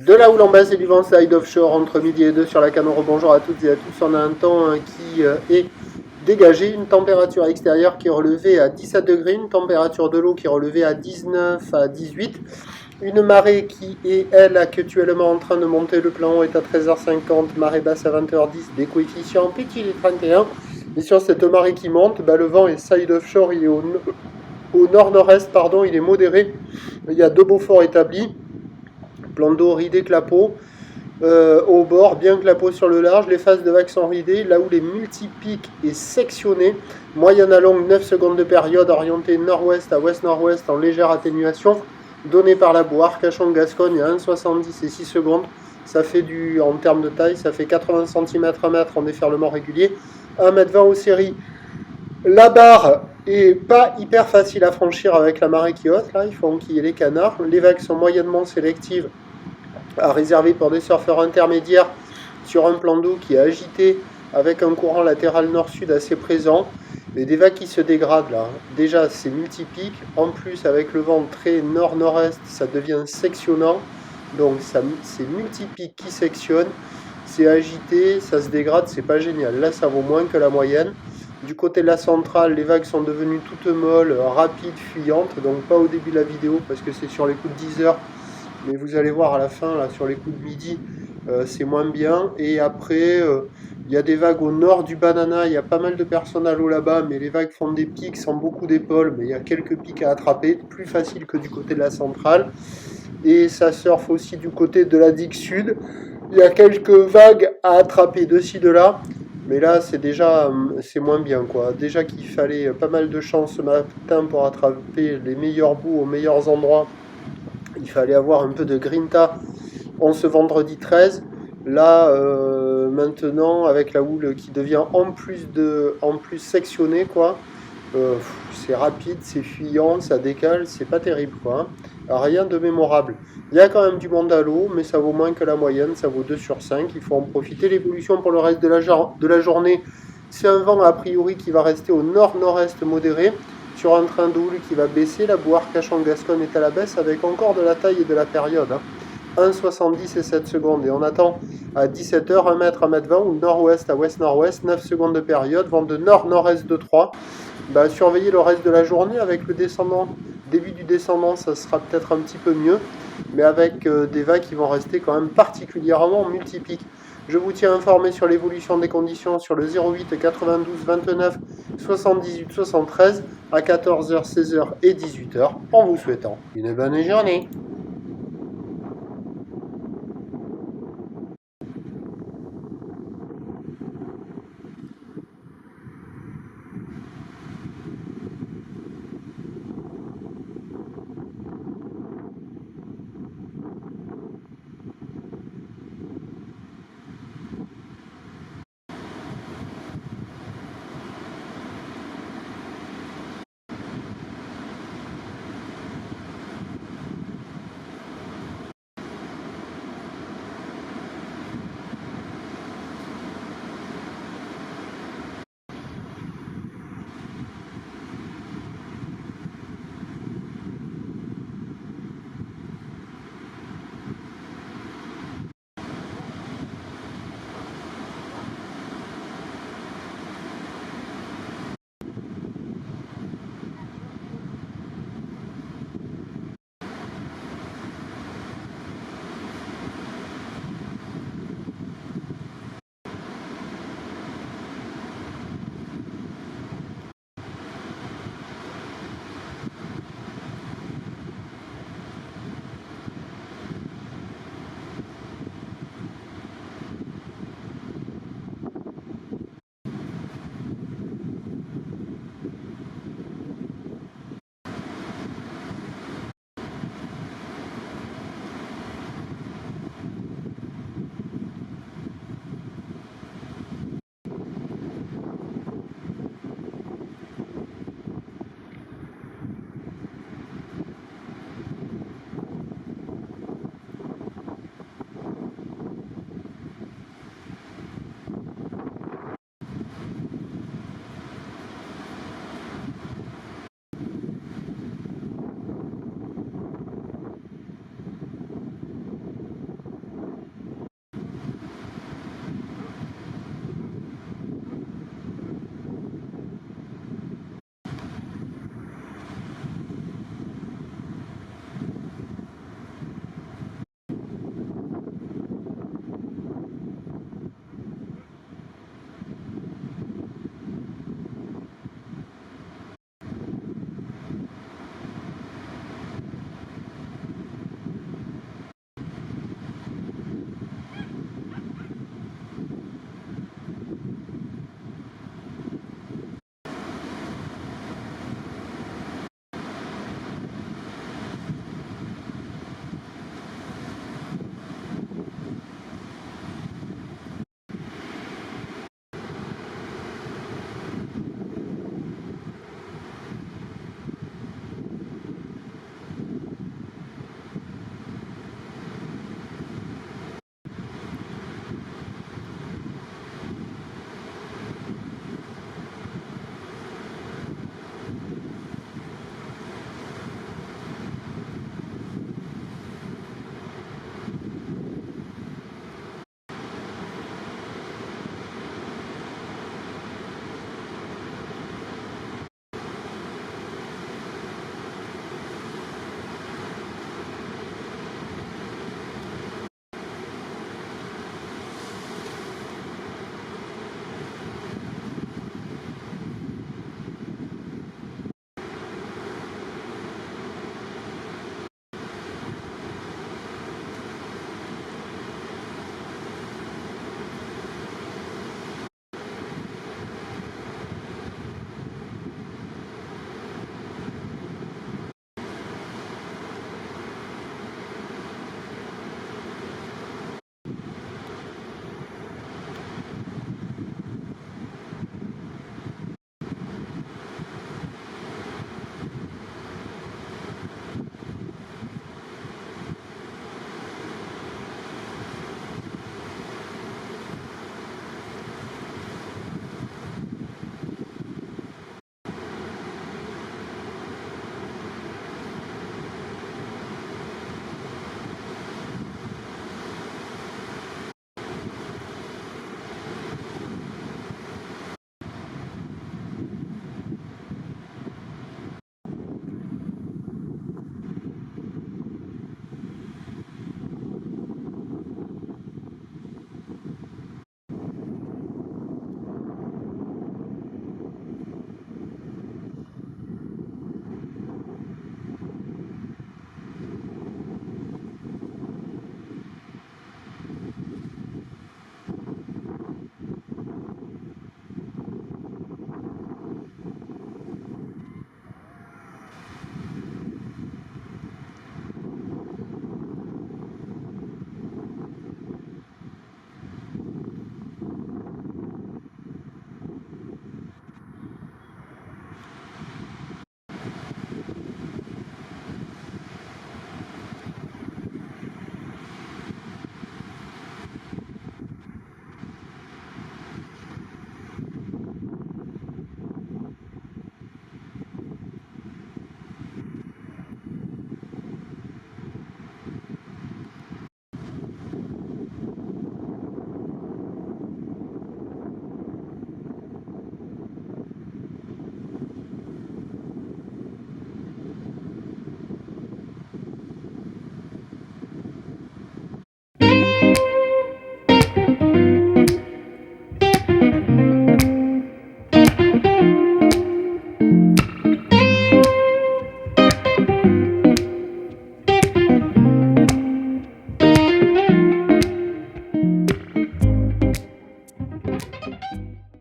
De la houle en baisse et du vent side offshore entre midi et 2 sur la Canoro. Bonjour à toutes et à tous. On a un temps qui est dégagé, une température extérieure qui est relevée à 17 degrés, une température de l'eau qui est relevée à 19 à 18, une marée qui est, elle, actuellement en train de monter. Le plan haut est à 13h50, marée basse à 20h10, des coefficients petit les 31. Et sur cette marée qui monte, le vent est side offshore, il est au nord-nord-est, il est modéré. Il y a deux beaux forts établis. Plan d'eau ridé clapot, au bord, bien clapot sur le large, les phases de vagues sont ridées, là où les multipics est sectionné, moyenne à longue 9 secondes de période, orientée nord-ouest à ouest-nord-ouest en légère atténuation, donnée par la boue Arcachon-Gascogne à 1,70 et 6 secondes, ça fait en termes de taille, ça fait 80 cm à mètre en déferlement régulier, 1,20 m aux séries. La barre est pas hyper facile à franchir avec la marée qui haute, là, il faut enquiller les canards, les vagues sont moyennement sélectives, à réserver pour des surfeurs intermédiaires sur un plan d'eau qui est agité avec un courant latéral nord-sud assez présent, mais des vagues qui se dégradent là. Déjà c'est multipique, en plus avec le vent très nord-nord-est ça devient sectionnant, donc c'est multipique qui sectionne, c'est agité, ça se dégrade, c'est pas génial. Là ça vaut moins que la moyenne. Du côté de la centrale, les vagues sont devenues toutes molles, rapides, fuyantes, donc pas au début de la vidéo parce que c'est sur les coups de 10 heures. Mais vous allez voir à la fin, là, sur les coups de midi, c'est moins bien. Et après, il y a des vagues au nord du Banana, il y a pas mal de personnes à l'eau là-bas, mais les vagues font des pics sans beaucoup d'épaules, mais il y a quelques pics à attraper, plus facile que du côté de la centrale. Et ça surfe aussi du côté de la digue sud. Il y a quelques vagues à attraper de ci, de là. Mais là, c'est moins bien, quoi. Déjà qu'il fallait pas mal de chance ce matin pour attraper les meilleurs bouts aux meilleurs endroits. Il fallait avoir un peu de grinta en ce vendredi 13. Là, maintenant, avec la houle qui devient en plus sectionnée, quoi. C'est rapide, c'est fuyant, ça décale, c'est pas terrible, quoi. Rien de mémorable. Il y a quand même du monde à l'eau, mais ça vaut moins que la moyenne, ça vaut 2 sur 5. Il faut en profiter. L'évolution pour le reste de la journée, c'est un vent a priori qui va rester au nord-nord-est modéré, sur un train de houle qui va baisser. La boue Arcachon-Gascogne est à la baisse avec encore de la taille et de la période. 1,70 et 7 secondes. Et on attend à 17h, 1 m, 1 m 20, ou nord-ouest à ouest-nord-ouest, 9 secondes de période, vent de nord-nord-est de 3. Surveillez le reste de la journée avec le descendant. Début du descendant, ça sera peut-être un petit peu mieux, mais avec des vagues qui vont rester quand même particulièrement multipiques. Je vous tiens informé sur l'évolution des conditions sur le 08 92 29 78 73 à 14h, 16h et 18h en vous souhaitant une bonne journée.